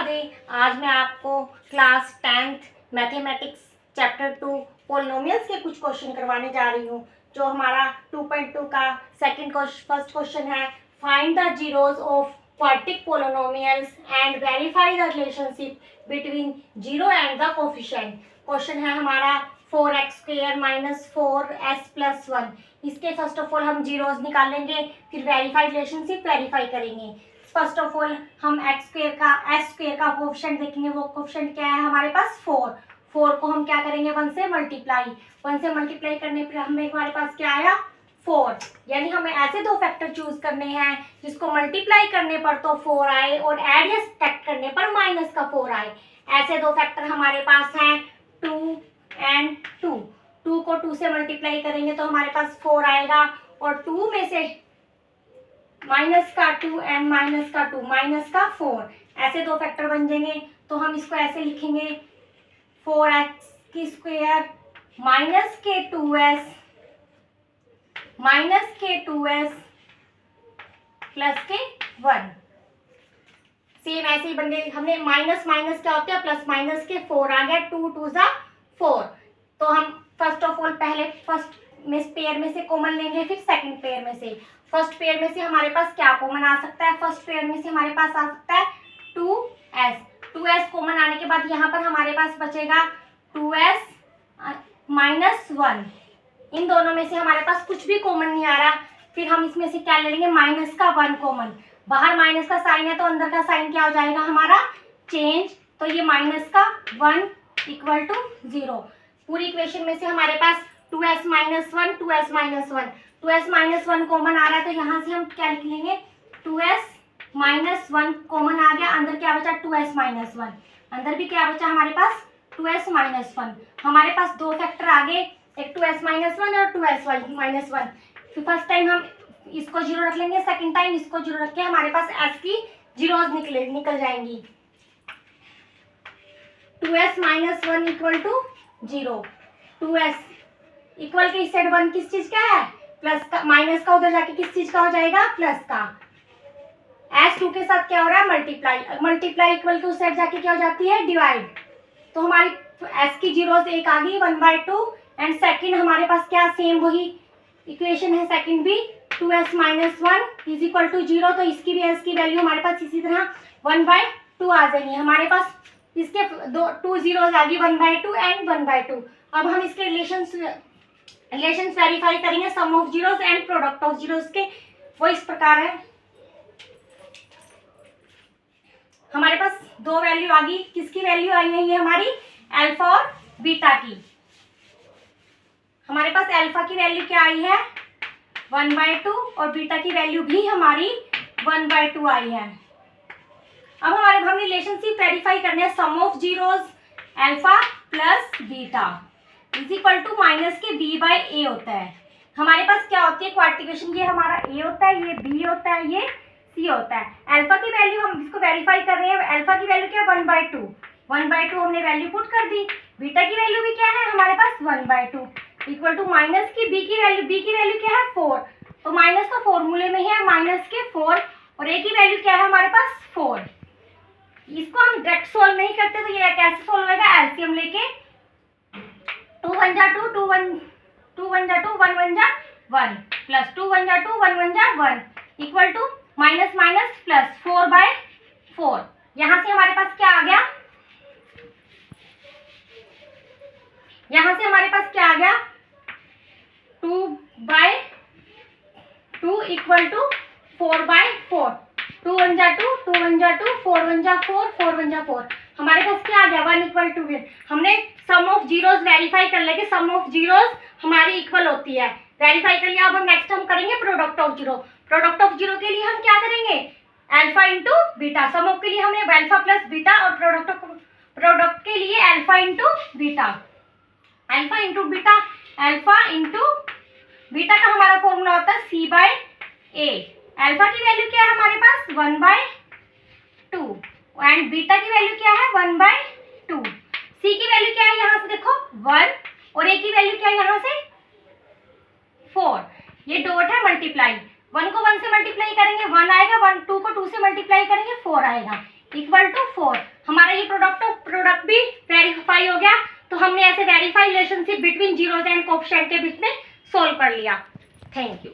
राधे। आज मैं आपको class 10th mathematics chapter 2 polynomials के कुछ क्वेश्चन करवाने जा रही हूँ। जो हमारा 2.2 का फर्स्ट क्वेश्चन है, find the zeros of quadratic polynomials and verify the relationship between zero and the coefficient. Question है हमारा 4x² - 4s + 1। इसके फर्स्ट ऑफ ऑल हम जीरोस निकालेंगे, फिर वेरीफाई रिलेशनशिप वेरीफाई करेंगे। फर्स्ट ऑफ ऑल हम s² का कोफिशिएंट देखेंगे। वो कोफिशिएंट क्या है हमारे पास 4 को हम क्या करेंगे 1 से मल्टीप्लाई करने पर हमारे पास क्या आया 4। यानी हमें ऐसे दो फैक्टर चूज करने हैं जिसको मल्टीप्लाई करने पर तो 4 आए और ऐड या सब्ट्रैक्ट करने पर माइनस का 4 आए। ऐसे दो फैक्टर हमारे पास हैं 2 एंड 2। 2 को 2 से मल्टीप्लाई करेंगे तो हमारे पास 4 आएगा और 2 में से माइनस का 2 एंड माइनस का 2 माइनस का 4। ऐसे दो फैक्टर बन जाएंगे तो हम इसको ऐसे लिखेंगे 4x² माइनस के 2s प्लस के 1। सेम ऐसे ही बन गए। हमने माइनस क्या होता है प्लस माइनस के 4 आ गया, 2 2 सा 4। तो हम फर्स्ट ऑफ ऑल पहले फर्स्ट में पेयर में से कॉमन लेंगे, फिर सेकंड पेयर में से। फर्स्ट पेयर में से हमारे पास क्या कॉमन आ सकता है? फर्स्ट पेयर में से हमारे पास आ सकता है 2s कॉमन आने के बाद यहाँ पर हमारे पास बचेगा 2s - 1। इन दोनों में से हमारे पास कुछ भी कॉमन नहीं आ रहा। फिर हम इसमें से क्या ले लेंगे माइनस का 1 कॉमन। बाहर माइनस का साइन है तो अंदर का साइन क्या हो जाएगा हमारा चेंज। तो ये माइनस का 1 = 0। पूरी इक्वेशन में से हमारे पास 2s - 1 कॉमन आ रहा है तो यहाँ से हम क्या लिख लेंगे 2s - 1 कॉमन आ गया। अंदर क्या बचा 2s - 1। अंदर भी क्या बचा हमारे पास 2s - 1। हमारे पास दो फैक्टर आ गए, एक 2s - 1 और 2s - 1। फिर फर्स्ट टाइम हम इसको 0 रख लेंगे, सेकंड टाइम इसको 0 रख के हमारे पास s की जीरोस निकल जाएंगी। 2s - 1 = 0। 2s इक्वल के इस साइड 1 किस चीज का है प्लस का, माइनस का उधर जाके किस चीज का हो जाएगा प्लस का। s2 के साथ क्या हो रहा है मल्टीप्लाई इक्वल के उस साइड जाके क्या हो जाती है डिवाइड। तो हमारी s की जीरोस एक आ गई 1/2 एंड सेकंड हमारे पास क्या सेम वही इक्वेशन है सेकंड भी 2s - 1 = 0। तो इसकी भी s की वैल्यू हमारे पास इसी तरह 1/2 आ जाएंगी। हमारे पास इसके 2 जीरोस आ गई 1/2 एंड 1/2। अब हम इसके रिलेशंस वेरीफाई करेंगे sum of zeros and product of zeros के। वो इस प्रकार है, हमारे पास दो वैल्यू आ गई। किसकी वैल्यू आई है? ये हमारी अल्फा और बीटा की। हमारे पास अल्फा की वैल्यू क्या आई है 1/2 और बीटा की वैल्यू भी हमारी 1/2 आई है। अब हम रिलेशनशिप वेरीफाई करने हैं sum of zeros alpha plus beta = minus के b/a होता है। हमारे पास क्या होती है क्वाड्रेटिक, ये हमारा a होता है, ये b होता है, ये c होता है। अल्फा की वैल्यू हम इसको वेरीफाई कर रहे हैं, अल्फा की वैल्यू क्या 1/2 हमने वैल्यू पुट कर दी। बीटा की वैल्यू भी क्या है हमारे पास 1/2 = माइनस की b की वैल्यू क्या है 4। तो माइनस का फॉर्मूले में है माइनस के 4 और a की वैल्यू क्या है हमारे पास 4। इसको हम डायरेक्ट सोल्व नहीं करते तो ये कैसे सोल्व होगा एलसीएम लेके 2 1 जा 2 2 1 2 1 जा 2 1 1 जा 1 प्लस 2 1 जा 2 1 1 जा 1 इक्वल टू माइनस प्लस 4/4। यहाँ से हमारे पास क्या आ गया 2/2 = 4/4। 2 1 जा 2 2 1 जा 2 4 1 जा 4 4 1 जा 4। हमारे पास क्या आ गया 1 = 1। हमने सम ऑफ जीरोस वेरीफाई कर लेंगे, सम ऑफ जीरोस हमारी इक्वल होती है, वेरीफाई कर लिया। अब हम नेक्स्ट करेंगे product of zero. Product of zero के लिए हम क्या करेंगे alpha into beta. Sum of के लिए हमने अल्फा प्लस बीटा और प्रोडक्ट के लिए alpha into beta. Alpha into beta का हमारा फॉर्मूला होता है c/a। अल्फा की वैल्यू क्या है हमारे पास 1/2 एंड बीटा की वैल्यू क्या है 1/2। सी की वैल्यू क्या है यहाँ से देखो 1 और ए की वैल्यू क्या है यहाँ से 4। ये डॉट है मल्टीप्लाई, 1 को 1 से मल्टीप्लाई करेंगे 1 आएगा, 2 को 2 से मल्टीप्लाई करेंगे 4 आएगा = 4। हमारा ये प्रोडक्ट भी वेरीफाई हो गया। तो हमने ऐसे verify relationship between zeros and coefficient के बीच में सोल्व कर लिया। Thank you.